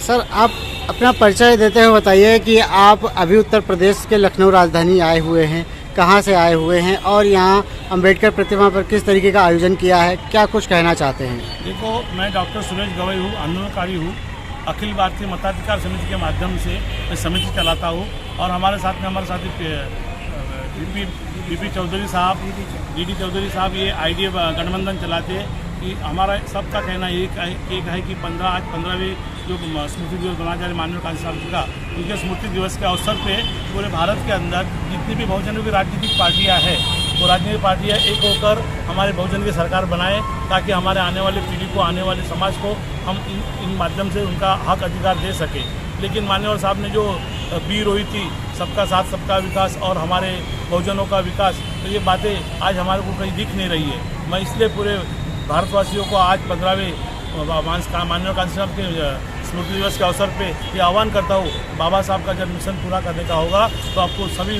Sir, आप अपना परिचय देते हुए बताइए कि आप अभी उत्तर प्रदेश के लखनऊ राजधानी आए हुए हैं, कहाँ से आए हुए हैं और यहाँ अंबेडकर प्रतिमा पर किस तरीके का आयोजन किया है, क्या कुछ कहना चाहते हैं? देखो, मैं डॉक्टर सुरेश गवई हूँ, आंदोलनकारी हूँ। अखिल भारतीय मताधिकार समिति के माध्यम से मैं समिति चलाता हूँ और हमारे साथी बीपी चौधरी साहब, डीडी चौधरी साहब ये आईडीए गठबंधन चलाते हैं कि हमारा सबका कहना एक है कि 15वें जो स्मृति दिवस मनाया जा रहा है माननीय कांसी साहब जी का, उनके स्मृति दिवस के अवसर पे पूरे भारत के अंदर जितनी भी बहुजनों की राजनीतिक पार्टियां हैं वो राजनीतिक पार्टियां एक होकर हमारे बहुजन की सरकार बनाएं ताकि हमारे आने वाले पीढ़ी को, आने वाले समाज को हम इन माध्यम से उनका हक अधिकार दे सकें। लेकिन मान्यवर साहब ने जो बी रोई थी, सबका साथ सबका विकास और हमारे बहुजनों का विकास, तो ये बातें आज हमारे को कहीं दिख नहीं रही है। मैं इसलिए पूरे भारतवासियों को आज 15वें माननीय कांसी साहब के स्मृति दिवस के अवसर पे ये आह्वान करता हूँ, बाबा साहब का जब मिशन पूरा करने का होगा तो आपको सभी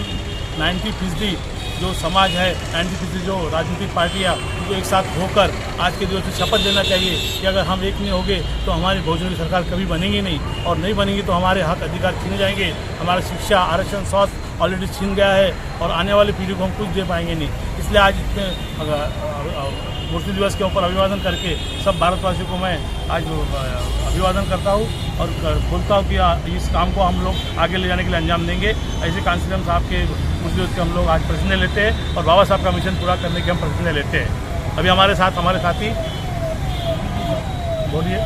90% जो समाज है, 90% जो राजनीतिक पार्टियाँ, उनको एक साथ होकर आज के दिवस में शपथ लेना चाहिए कि अगर हम एक नहीं होंगे तो हमारी बहुजन की सरकार कभी बनेगी नहीं, और नहीं बनेगी तो हमारे हक अधिकार छीने जाएंगे। हमारा शिक्षा, आरक्षण, स्वास्थ्य ऑलरेडी छीन गया है और आने वाली पीढ़ी को हम कुछ दे पाएंगे नहीं। इसलिए आज इतने स्मृति दिवस के ऊपर अभिवादन करके सब भारतवासियों को मैं आज अभिवादन करता हूँ और बोलता हूँ कि इस काम को हम लोग आगे ले जाने के लिए अंजाम देंगे। ऐसे कांसी साहब के स्मृति दिवस के हम लोग आज प्रतिज्ञा लेते हैं और बाबा साहब का मिशन पूरा करने की हम प्रतिज्ञा लेते हैं। अभी हमारे साथी बोलिए।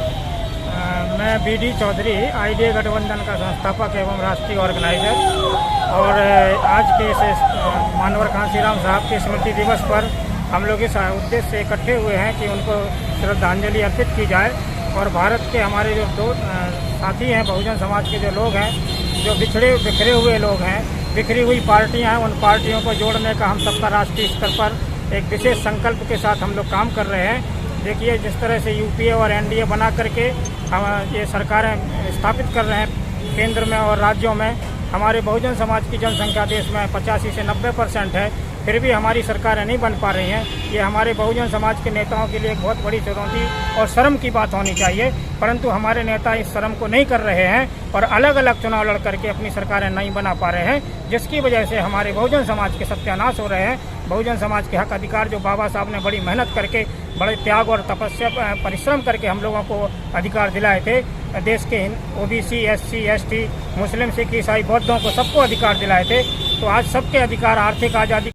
मैं बीडी चौधरी, आईडीए गठबंधन का संस्थापक एवं राष्ट्रीय ऑर्गेनाइजर, और आज के इस मानवर कांसीराम साहब के स्मृति दिवस पर हम लोग इस उद्देश्य से इकट्ठे हुए हैं कि उनको श्रद्धांजलि अर्पित की जाए और भारत के हमारे जो दो साथी हैं, बहुजन समाज के जो लोग हैं, जो बिखरे हुए लोग हैं, बिखरी हुई पार्टियां हैं, उन पार्टियों को जोड़ने का हम सबका राष्ट्रीय स्तर पर एक विशेष संकल्प के साथ हम लोग काम कर रहे हैं। देखिए, जिस तरह से यूपीए और एनडीए बना करके हम ये सरकारें स्थापित कर रहे हैं केंद्र में और राज्यों में, हमारे बहुजन समाज की जनसंख्या देश में 85 से 90% है, फिर भी हमारी सरकारें नहीं बन पा रही हैं। ये हमारे बहुजन समाज के नेताओं के लिए एक बहुत बड़ी चुनौती और शर्म की बात होनी चाहिए, परंतु हमारे नेता इस शर्म को नहीं कर रहे हैं और अलग अलग चुनाव लड़ करके अपनी सरकारें नहीं बना पा रहे हैं, जिसकी वजह से हमारे बहुजन समाज के सत्यानाश हो रहे हैं। बहुजन समाज के हक अधिकार जो बाबा साहब ने बड़ी मेहनत करके, बड़े त्याग और तपस्या परिश्रम करके हम लोगों को अधिकार दिलाए थे, देश के ओबीसी, एससी, एसटी, मुस्लिम, सिख, ईसाई, बौद्धों को सबको अधिकार दिलाए थे, तो आज सबके अधिकार, आर्थिक आज़ादी